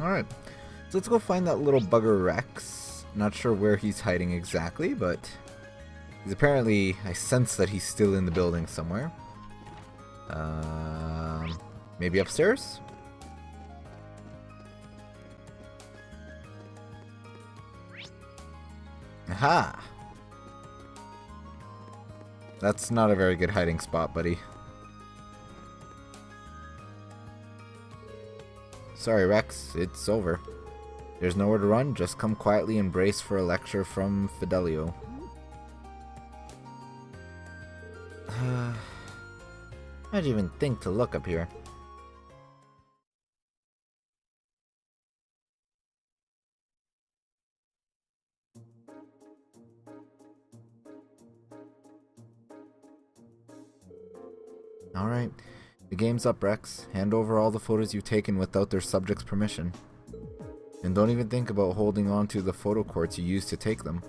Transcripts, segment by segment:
Alright, so let's go find that little bugger Rex. Not sure where he's hiding exactly, but he's apparently, I sense that he's still in the building somewhere. Maybe upstairs? Aha! That's not a very good hiding spot, buddy. Sorry, Rex, it's over. There's nowhere to run, just come quietly and brace for a lecture from Fidelio. How'd you even think to look up here? Alright, the game's up, Rex. Hand over all the photos you've taken without their subject's permission. And don't even think about holding on to the photo quartz you used to take them.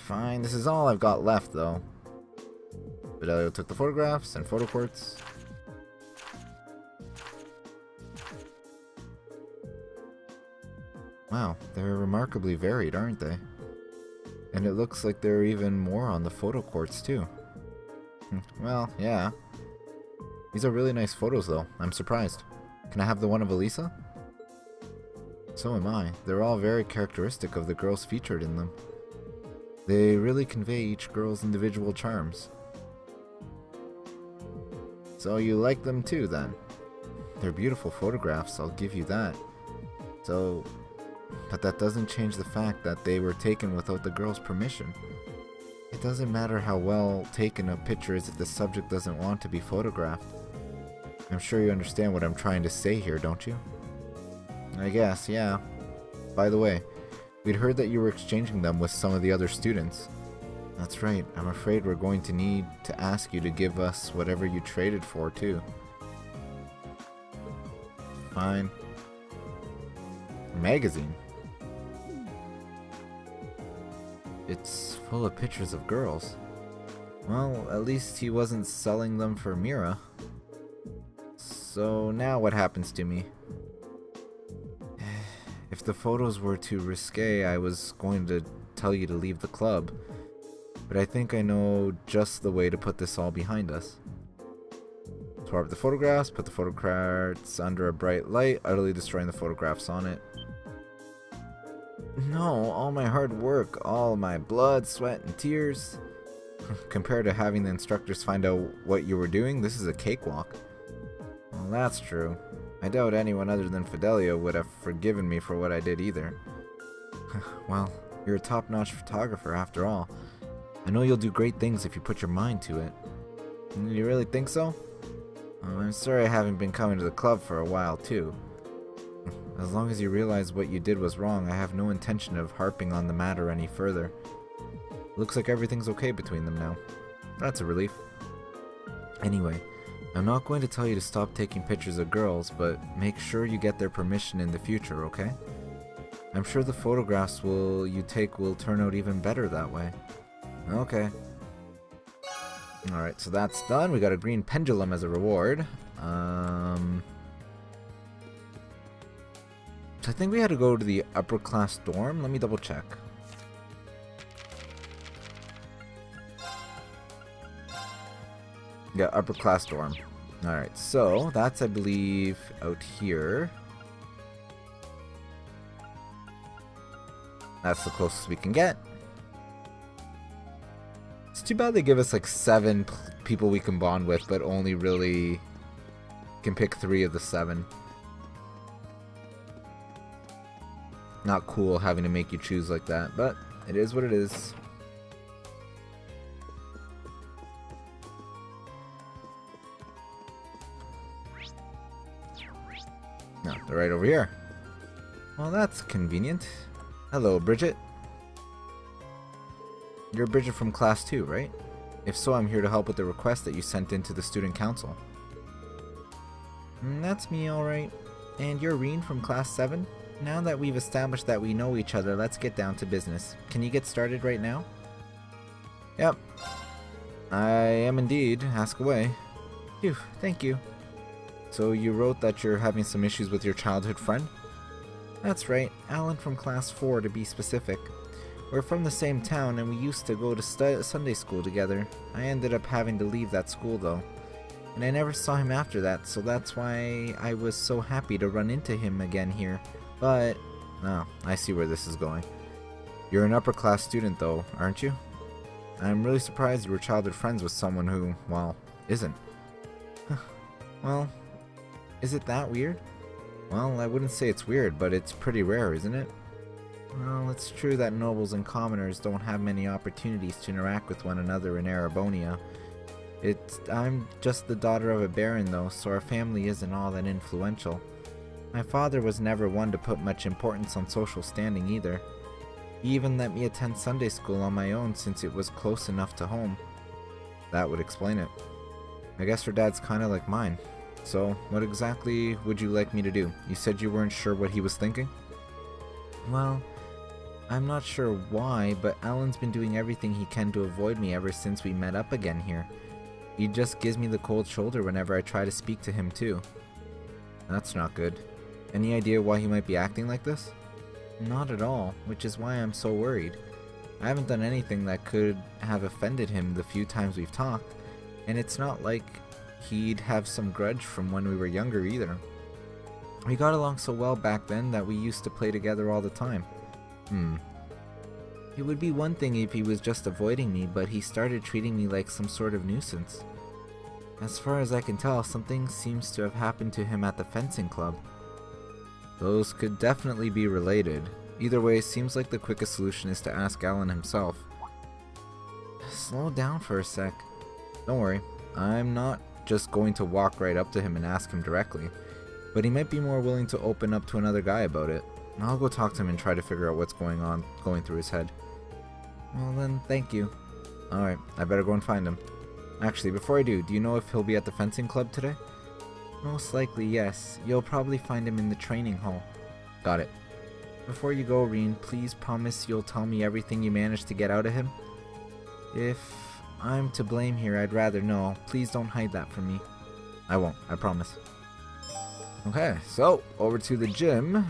Fine, this is all I've got left, though. Fidelio took the photographs and photo quartz. Wow, they're remarkably varied, aren't they? And it looks like there are even more on the photo quartz, too. Well, yeah. These are really nice photos, though. I'm surprised. Can I have the one of Elisa? So am I. They're all very characteristic of the girls featured in them. They really convey each girl's individual charms. So you like them too, then? They're beautiful photographs, I'll give you that. But that doesn't change the fact that they were taken without the girl's permission. It doesn't matter how well taken a picture is if the subject doesn't want to be photographed. I'm sure you understand what I'm trying to say here, don't you? I guess, yeah. By the way, we'd heard that you were exchanging them with some of the other students. That's right, I'm afraid we're going to need to ask you to give us whatever you traded for, too. Fine. A magazine. It's full of pictures of girls. Well, at least he wasn't selling them for Mira. So now what happens to me? If the photos were too risque, I was going to tell you to leave the club. But I think I know just the way to put this all behind us. Tore up the photographs, put the photo cards under a bright light, utterly destroying the photographs on it. No, all my hard work, all my blood, sweat, and tears. Compared to having the instructors find out what you were doing, this is a cakewalk. Well, that's true. I doubt anyone other than Fidelio would have forgiven me for what I did either. Well, you're a top-notch photographer after all. I know you'll do great things if you put your mind to it. You really think so? I'm sorry I haven't been coming to the club for a while, too. As long as you realize what you did was wrong, I have no intention of harping on the matter any further. Looks like everything's okay between them now. That's a relief. Anyway, I'm not going to tell you to stop taking pictures of girls, but make sure you get their permission in the future, okay? I'm sure the photographs you take will turn out even better that way. Okay. Alright, so that's done. We got a green pendulum as a reward. So I think we had to go to the upper class dorm. Let me double check. Yeah, upper class dorm. Alright, so that's, I believe, out here. That's the closest we can get. It's too bad they give us like 7 people we can bond with, but only really can pick 3 of the 7. Not cool having to make you choose like that, but it is what it is. No, they're right over here. Well, that's convenient. Hello, Bridget. You're Bridget from Class 2, right? If so, I'm here to help with the request that you sent in to the Student Council. That's me, alright. And you're Reen from Class 7? Now that we've established that we know each other, let's get down to business. Can you get started right now? Yep. I am indeed. Ask away. Phew, thank you. So you wrote that you're having some issues with your childhood friend? That's right, Alan from class 4 to be specific. We're from the same town and we used to go to Sunday school together. I ended up having to leave that school though. And I never saw him after that, so that's why I was so happy to run into him again here. But, oh, I see where this is going. You're an upper class student though, aren't you? I'm really surprised you were childhood friends with someone who, well, isn't. Well, is it that weird? Well, I wouldn't say it's weird, but it's pretty rare, isn't it? Well, it's true that nobles and commoners don't have many opportunities to interact with one another in Erebonia. I'm just the daughter of a baron though, so our family isn't all that influential. My father was never one to put much importance on social standing either. He even let me attend Sunday school on my own since it was close enough to home. That would explain it. I guess your dad's kinda like mine. So, what exactly would you like me to do? You said you weren't sure what he was thinking? Well, I'm not sure why, but Alan's been doing everything he can to avoid me ever since we met up again here. He just gives me the cold shoulder whenever I try to speak to him too. That's not good. Any idea why he might be acting like this? Not at all, which is why I'm so worried. I haven't done anything that could have offended him the few times we've talked, and it's not like he'd have some grudge from when we were younger either. We got along so well back then that we used to play together all the time. It would be one thing if he was just avoiding me, but he started treating me like some sort of nuisance. As far as I can tell, something seems to have happened to him at the fencing club. Those could definitely be related. Either way, seems like the quickest solution is to ask Alan himself. Slow down for a sec. Don't worry, I'm not just going to walk right up to him and ask him directly, but he might be more willing to open up to another guy about it. I'll go talk to him and try to figure out what's going through his head. Well then, thank you. Alright, I better go and find him. Actually, before I do you know if he'll be at the fencing club today? Most likely, yes. You'll probably find him in the training hall. Got it. Before you go, Reen, please promise you'll tell me everything you managed to get out of him? If I'm to blame here, I'd rather know. Please don't hide that from me. I won't, I promise. Okay, so, over to the gym.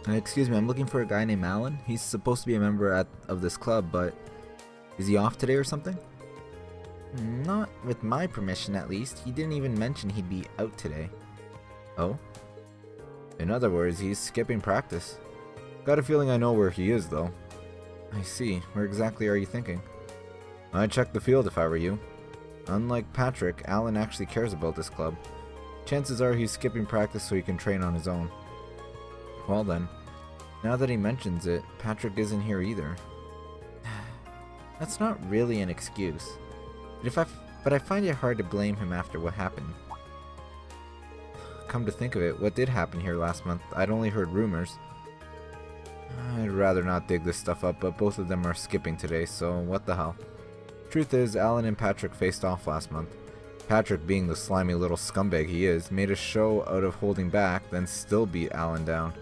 Excuse me, I'm looking for a guy named Alan. He's supposed to be a member of this club, but is he off today or something? Not with my permission, at least. He didn't even mention he'd be out today. Oh? In other words, he's skipping practice. Got a feeling I know where he is, though. I see. Where exactly are you thinking? I'd check the field if I were you. Unlike Patrick, Alan actually cares about this club. Chances are he's skipping practice so he can train on his own. Well then, now that he mentions it, Patrick isn't here either. That's not really an excuse. But I find it hard to blame him after what happened. Come to think of it, what did happen here last month? I'd only heard rumors. I'd rather not dig this stuff up, but both of them are skipping today, so what the hell. Truth is, Alan and Patrick faced off last month. Patrick, being the slimy little scumbag he is, made a show out of holding back, then still beat Alan down.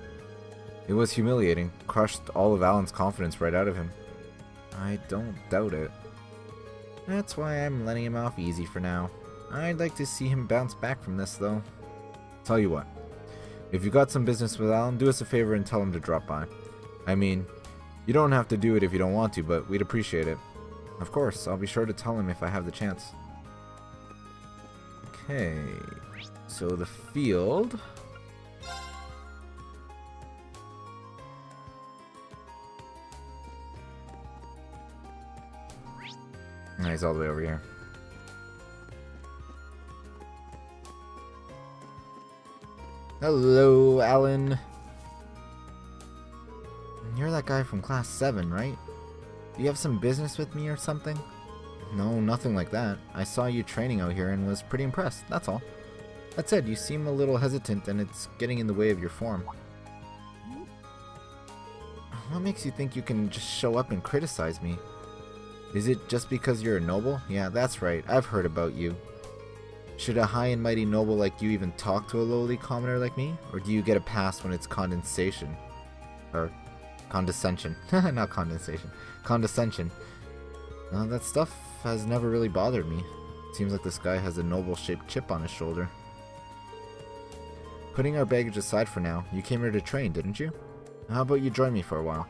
It was humiliating, crushed all of Alan's confidence right out of him. I don't doubt it. That's why I'm letting him off easy for now. I'd like to see him bounce back from this, though. Tell you what, if you got some business with Alan, do us a favor and tell him to drop by. I mean, you don't have to do it if you don't want to, but we'd appreciate it. Of course, I'll be sure to tell him if I have the chance. Okay, so the field. He's all the way over here. Hello, Alan. You're that guy from class 7, right? Do you have some business with me or something? No, nothing like that. I saw you training out here and was pretty impressed, that's all. That said, you seem a little hesitant and it's getting in the way of your form. What makes you think you can just show up and criticize me? Is it just because you're a noble? Yeah, that's right. I've heard about you. Should a high and mighty noble like you even talk to a lowly commoner like me? Or do you get a pass when it's condensation? Or condescension. Not condensation. Condescension. That stuff has never really bothered me. Seems like this guy has a noble-shaped chip on his shoulder. Putting our baggage aside for now, you came here to train, didn't you? How about you join me for a while?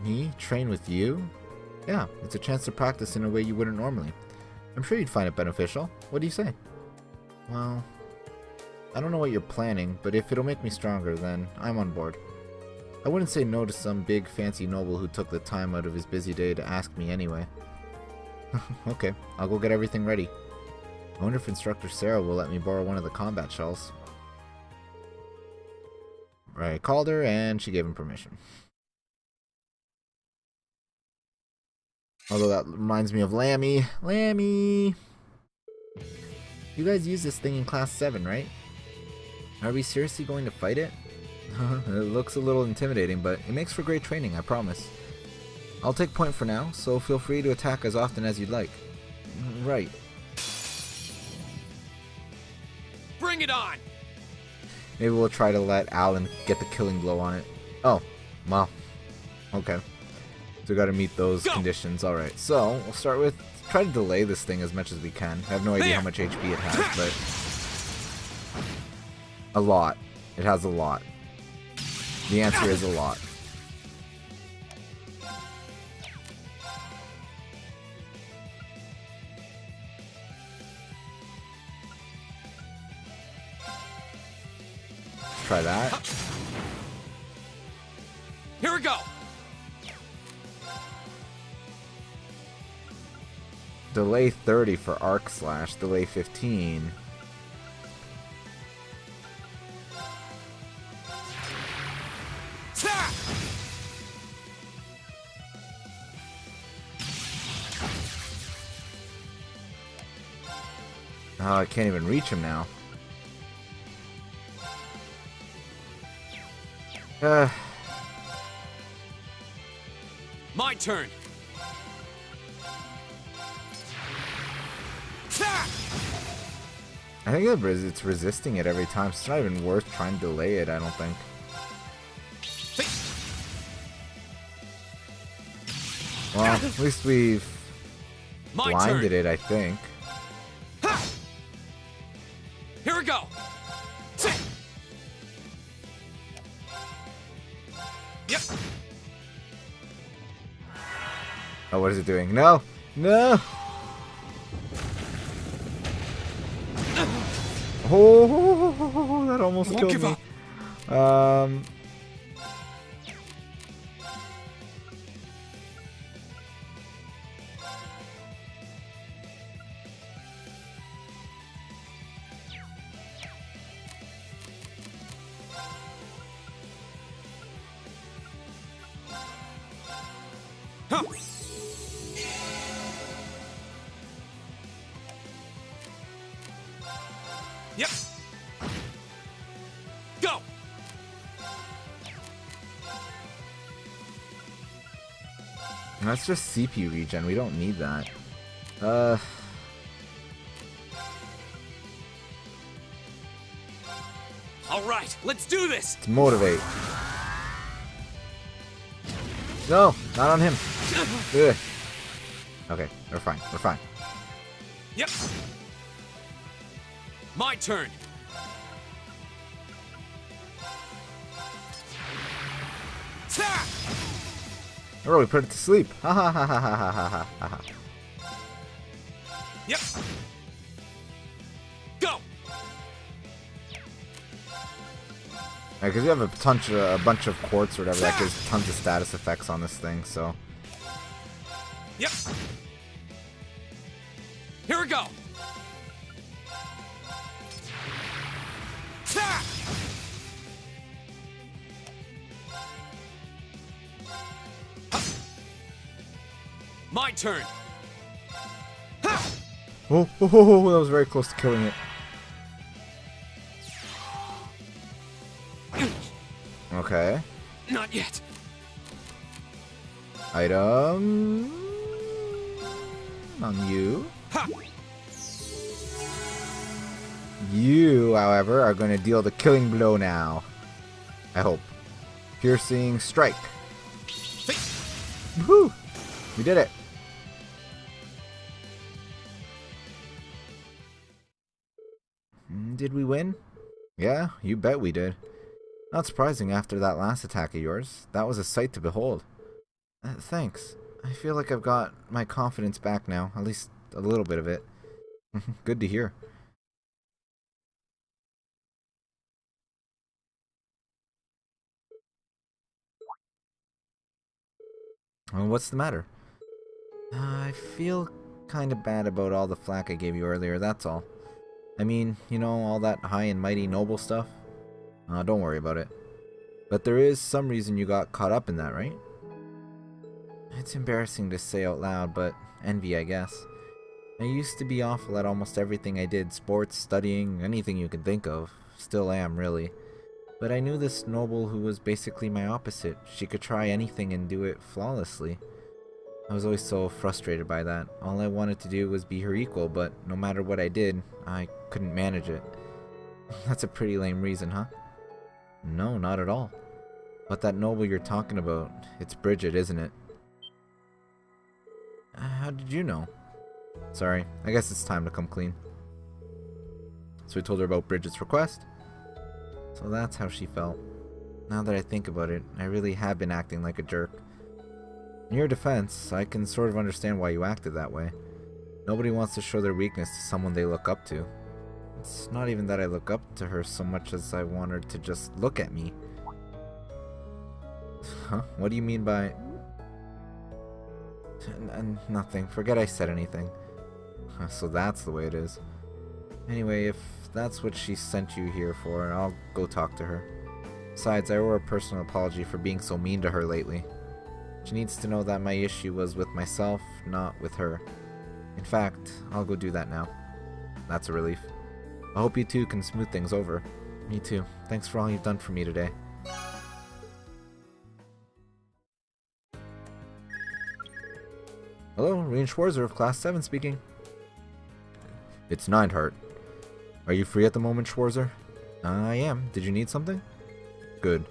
Me? Train with you? Yeah, it's a chance to practice in a way you wouldn't normally. I'm sure you'd find it beneficial. What do you say? Well, I don't know what you're planning, but if it'll make me stronger, then I'm on board. I wouldn't say no to some big fancy noble who took the time out of his busy day to ask me anyway. Okay, I'll go get everything ready. I wonder if Instructor Sarah will let me borrow one of the combat shells. Right, called her and she gave him permission. Although that reminds me of Lammy. Lammy! You guys use this thing in Class 7, right? Are we seriously going to fight it? It looks a little intimidating, but it makes for great training, I promise. I'll take point for now, so feel free to attack as often as you'd like. Right. Bring it on! Maybe we'll try to let Alan get the killing blow on it. Oh, well. Okay. So we gotta meet those conditions. Alright, so we'll start with try to delay this thing as much as we can. I have no idea how much HP it has, but a lot. It has a lot. The answer is a lot. Let's try that. Here we go. Delay 30 for arc slash, delay 15. Oh, I can't even reach him now. My turn. I think it's resisting it every time, so it's not even worth trying to delay it, I don't think. Well, at least we've blinded it, I think. Here we go. Yep. Oh, what is it doing? No! No! Oh, that almost killed me. Yep. Go. That's just CP regen. We don't need that. All right, let's do this. Let's motivate. No, not on him. Ugh. Okay, we're fine. We're fine. Yep. My turn. Oh, we put it to sleep. Ha ha ha ha ha ha ha ha ha. Yep. Go. Because we have a bunch of quartz or whatever that gives tons of status effects on this thing, so. Yep. Here we go. My turn. Oh, that was very close to killing it. Okay. Not yet. Item on you. Ha. You, however, are going to deal the killing blow now. I hope. Piercing strike. Woohoo! We did it. Did we win? Yeah, you bet we did. Not surprising after that last attack of yours. That was a sight to behold. Thanks. I feel like I've got my confidence back now, at least a little bit of it. Good to hear. Well, what's the matter? I feel kind of bad about all the flack I gave you earlier, that's all. I mean, you know, all that high and mighty noble stuff? Don't worry about it. But there is some reason you got caught up in that, right? It's embarrassing to say out loud, but envy, I guess. I used to be awful at almost everything I did, sports, studying, anything you could think of. Still am, really. But I knew this noble who was basically my opposite. She could try anything and do it flawlessly. I was always so frustrated by that. All I wanted to do was be her equal, but no matter what I did, I couldn't manage it. That's a pretty lame reason, huh? No, not at all. But that noble you're talking about, it's Bridget, isn't it? How did you know? Sorry, I guess it's time to come clean. So we told her about Bridget's request. So that's how she felt. Now that I think about it, I really have been acting like a jerk. In your defense, I can sort of understand why you acted that way. Nobody wants to show their weakness to someone they look up to. It's not even that I look up to her so much as I want her to just look at me. Huh? What do you mean by... Nothing. Forget I said anything. So that's the way it is. Anyway, if that's what she sent you here for, I'll go talk to her. Besides, I owe her a personal apology for being so mean to her lately. She needs to know that my issue was with myself, not with her. In fact, I'll go do that now. That's a relief. I hope you two can smooth things over. Me too. Thanks for all you've done for me today. Hello, Reen Schwarzer of Class 7 speaking. It's Nineheart. Are you free at the moment, Schwarzer? I am. Did you need something? Good.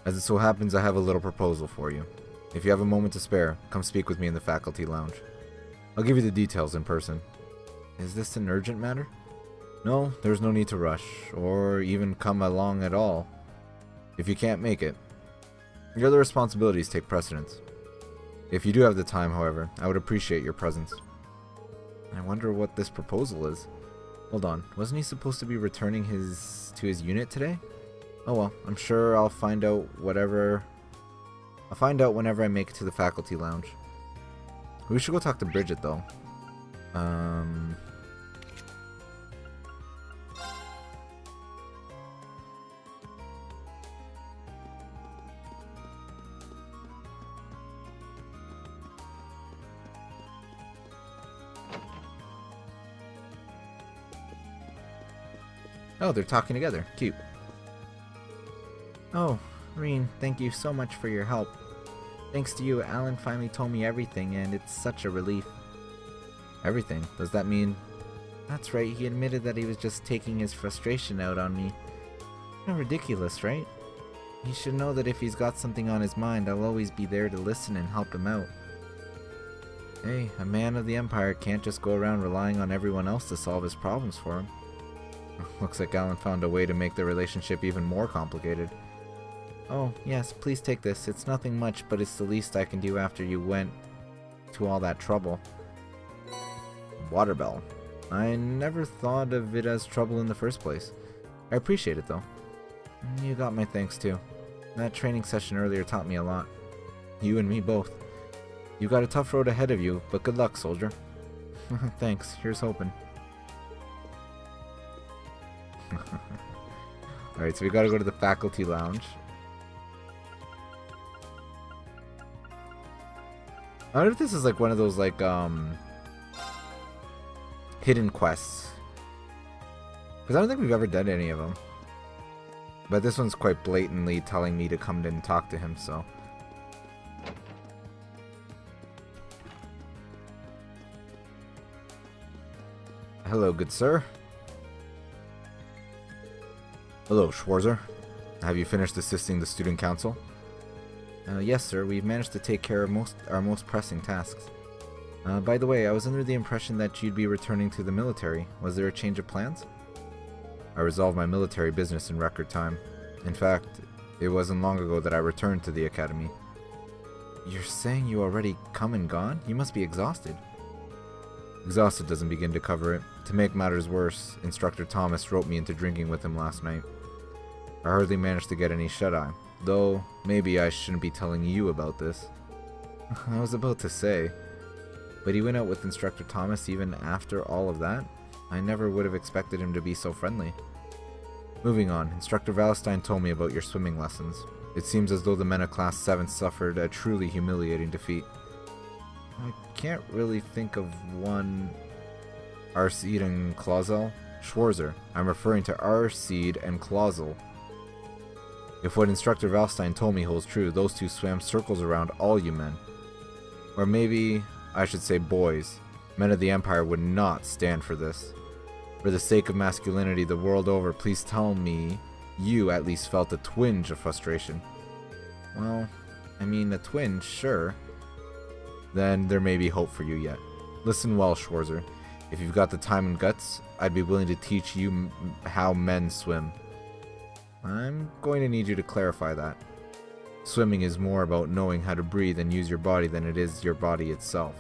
As it so happens, I have a little proposal for you. If you have a moment to spare, come speak with me in the faculty lounge. I'll give you the details in person. Is this an urgent matter? No, there's no need to rush, or even come along at all. If you can't make it, your other responsibilities take precedence. If you do have the time, however, I would appreciate your presence. I wonder what this proposal is. Hold on, wasn't he supposed to be returning to his unit today? Oh well, I'm sure I'll find out whenever I make it to the faculty lounge. We should go talk to Bridget though. Oh, they're talking together. Cute. Oh, Reen, thank you so much for your help. Thanks to you, Alan finally told me everything, and it's such a relief. Everything? Does that mean... That's right, he admitted that he was just taking his frustration out on me. Ridiculous, right? He should know that if he's got something on his mind, I'll always be there to listen and help him out. Hey, a man of the Empire can't just go around relying on everyone else to solve his problems for him. Looks like Alan found a way to make the relationship even more complicated. Oh, yes, please take this. It's nothing much, but it's the least I can do after you went to all that trouble. Water bell. I never thought of it as trouble in the first place. I appreciate it, though. You got my thanks, too. That training session earlier taught me a lot. You and me both. You've got a tough road ahead of you, but good luck, soldier. Thanks. Here's hoping. Alright, so we gotta go to the faculty lounge. I wonder if this is like one of those like hidden quests. Because I don't think we've ever done any of them. But this one's quite blatantly telling me to come in and talk to him, so. Hello, good sir. Hello, Schwarzer. Have you finished assisting the student council? Yes, sir. We've managed to take care of our most pressing tasks. By the way, I was under the impression that you'd be returning to the military. Was there a change of plans? I resolved my military business in record time. In fact, it wasn't long ago that I returned to the academy. You're saying you already come and gone? You must be exhausted. Exhausted doesn't begin to cover it. To make matters worse, Instructor Thomas roped me into drinking with him last night. I hardly managed to get any shut-eye, though maybe I shouldn't be telling you about this. I was about to say, but he went out with Instructor Thomas even after all of that? I never would have expected him to be so friendly. Moving on, Instructor Valentine told me about your swimming lessons. It seems as though the men of Class 7 suffered a truly humiliating defeat. I can't really think of one... Arseed and Clausel? Schwarzer. I'm referring to Arseed and Clausel. If what Instructor Valstein told me holds true, those two swam circles around all you men. Or maybe I should say boys. Men of the Empire would not stand for this. For the sake of masculinity the world over, please tell me you at least felt a twinge of frustration. Well, I mean, a twinge, sure. Then there may be hope for you yet. Listen well, Schwarzer. If you've got the time and guts, I'd be willing to teach you how men swim. I'm going to need you to clarify that. Swimming is more about knowing how to breathe and use your body than it is your body itself.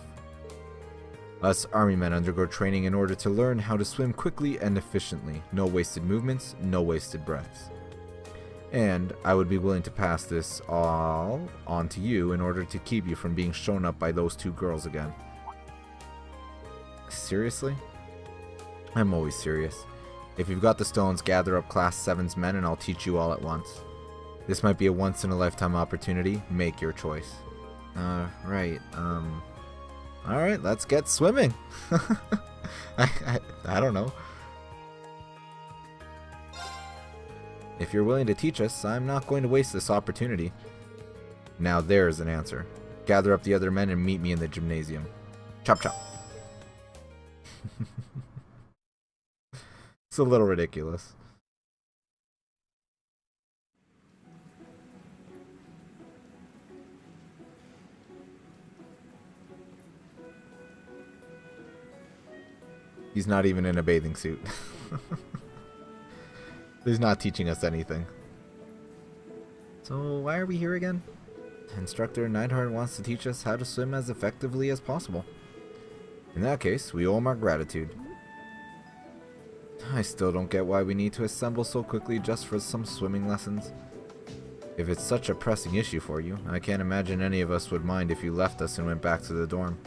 Us army men undergo training in order to learn how to swim quickly and efficiently. No wasted movements, no wasted breaths. And I would be willing to pass this all on to you in order to keep you from being shown up by those two girls again. Seriously? I'm always serious. If you've got the stones, gather up Class 7's men and I'll teach you all at once. This might be a once-in-a-lifetime opportunity. Make your choice. Right, Alright, let's get swimming. I don't know. If you're willing to teach us, I'm not going to waste this opportunity. Now there's an answer. Gather up the other men and meet me in the gymnasium. Chop chop. It's a little ridiculous. He's not even in a bathing suit. He's not teaching us anything. So why are we here again? Instructor Neidhart wants to teach us how to swim as effectively as possible. In that case, we owe him our gratitude. I still don't get why we need to assemble so quickly just for some swimming lessons. If it's such a pressing issue for you, I can't imagine any of us would mind if you left us and went back to the dorm.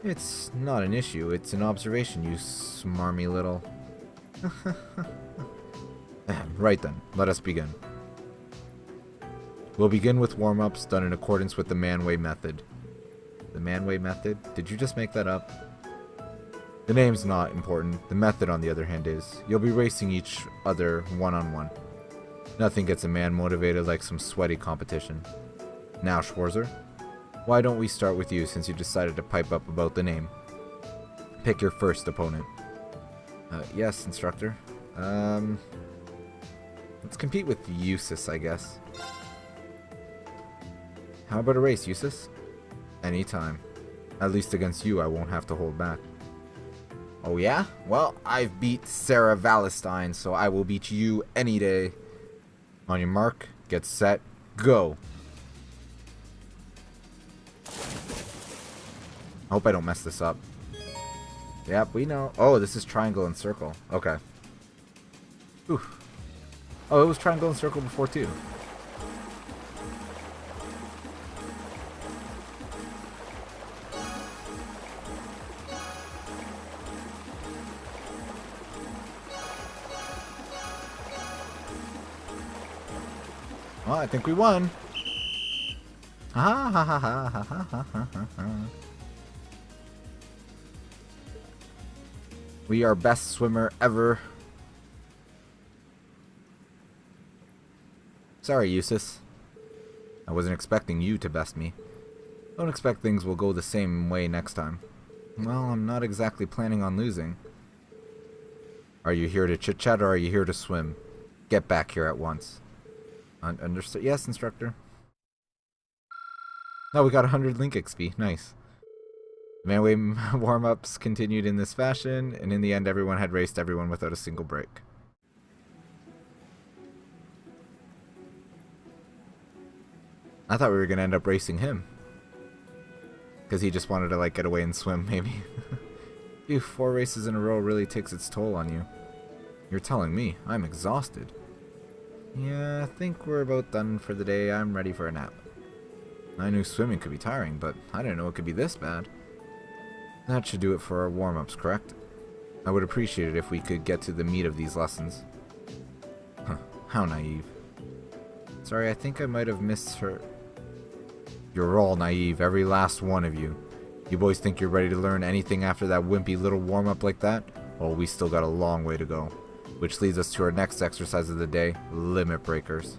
It's not an issue, it's an observation, you smarmy little... Right then, let us begin. We'll begin with warm-ups done in accordance with the Manway method. The Manway method? Did you just make that up? The name's not important, the method on the other hand is. You'll be racing each other one-on-one. Nothing gets a man motivated like some sweaty competition. Now, Schwarzer, why don't we start with you since you decided to pipe up about the name? Pick your first opponent. Yes, instructor. Let's compete with Eustace, I guess. How about a race, Eustace? Anytime. At least against you, I won't have to hold back. Oh yeah? Well, I've beat Sarah Valentine, so I will beat you any day. On your mark, get set, go. I hope I don't mess this up. Yep, we know. Oh, this is triangle and circle. Okay. Oof. Oh, it was triangle and circle before too. Well, I think we won. Ha ha ha ha ha ha ha ha ha. We are best swimmer ever. Sorry, Eustace. I wasn't expecting you to best me. Don't expect things will go the same way next time. Well, I'm not exactly planning on losing. Are you here to chit-chat or are you here to swim? Get back here at once. Understood? Yes, instructor. Oh, we got 100 Link XP. Nice. Manway warm-ups continued in this fashion, and in the end everyone had raced everyone without a single break. I thought we were going to end up racing him. Because he just wanted to, like, get away and swim, maybe. Phew, 4 races in a row really takes its toll on you. You're telling me. I'm exhausted. Yeah, I think we're about done for the day. I'm ready for a nap. I knew swimming could be tiring, but I didn't know it could be this bad. That should do it for our warm-ups, correct? I would appreciate it if we could get to the meat of these lessons. Huh, how naive. Sorry, I think I might have misheard. You're all naive, every last one of you. You boys think you're ready to learn anything after that wimpy little warm-up like that? Well, we still got a long way to go. Which leads us to our next exercise of the day, limit breakers.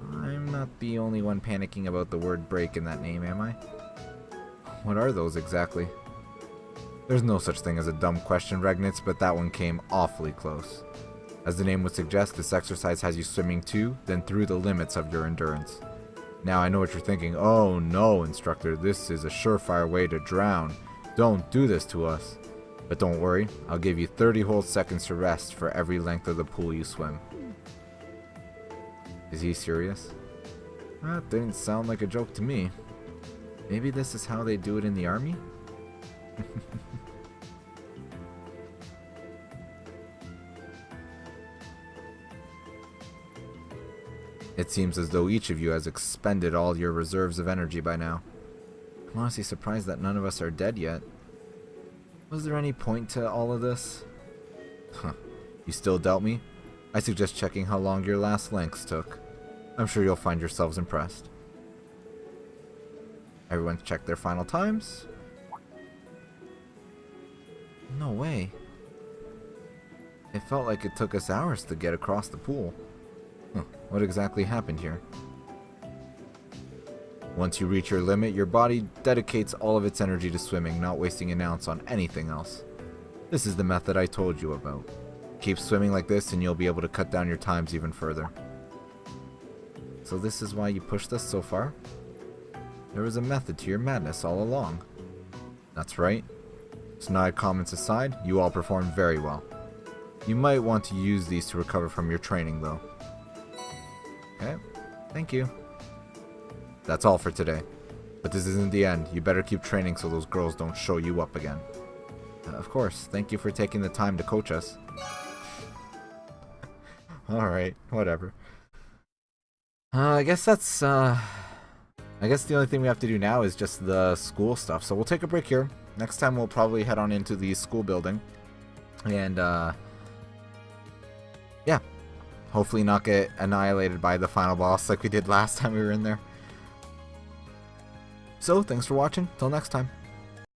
I'm not the only one panicking about the word break in that name, am I? What are those exactly? There's no such thing as a dumb question, Regnitz, but that one came awfully close. As the name would suggest, this exercise has you swimming to, then through the limits of your endurance. Now I know what you're thinking. Oh no, instructor, this is a surefire way to drown. Don't do this to us. But don't worry, I'll give you 30 whole seconds to rest for every length of the pool you swim. Is he serious? That didn't sound like a joke to me. Maybe this is how they do it in the army? It seems as though each of you has expended all your reserves of energy by now. I'm honestly surprised that none of us are dead yet. Was there any point to all of this? Huh. You still doubt me? I suggest checking how long your last lengths took. I'm sure you'll find yourselves impressed. Everyone check their final times. No way. It felt like it took us hours to get across the pool. Huh. What exactly happened here? Once you reach your limit, your body dedicates all of its energy to swimming, not wasting an ounce on anything else. This is the method I told you about. Keep swimming like this and you'll be able to cut down your times even further. So this is why you pushed us so far? There was a method to your madness all along. That's right. Snide comments aside, you all performed very well. You might want to use these to recover from your training though. Okay, thank you. That's all for today. But this isn't the end. You better keep training so those girls don't show you up again. Of course, thank you for taking the time to coach us. Alright, whatever. I guess that's, I guess the only thing we have to do now is just the school stuff. So we'll take a break here. Next time we'll probably head on into the school building. And, yeah. Hopefully not get annihilated by the final boss like we did last time we were in there. So, thanks for watching. Till next time.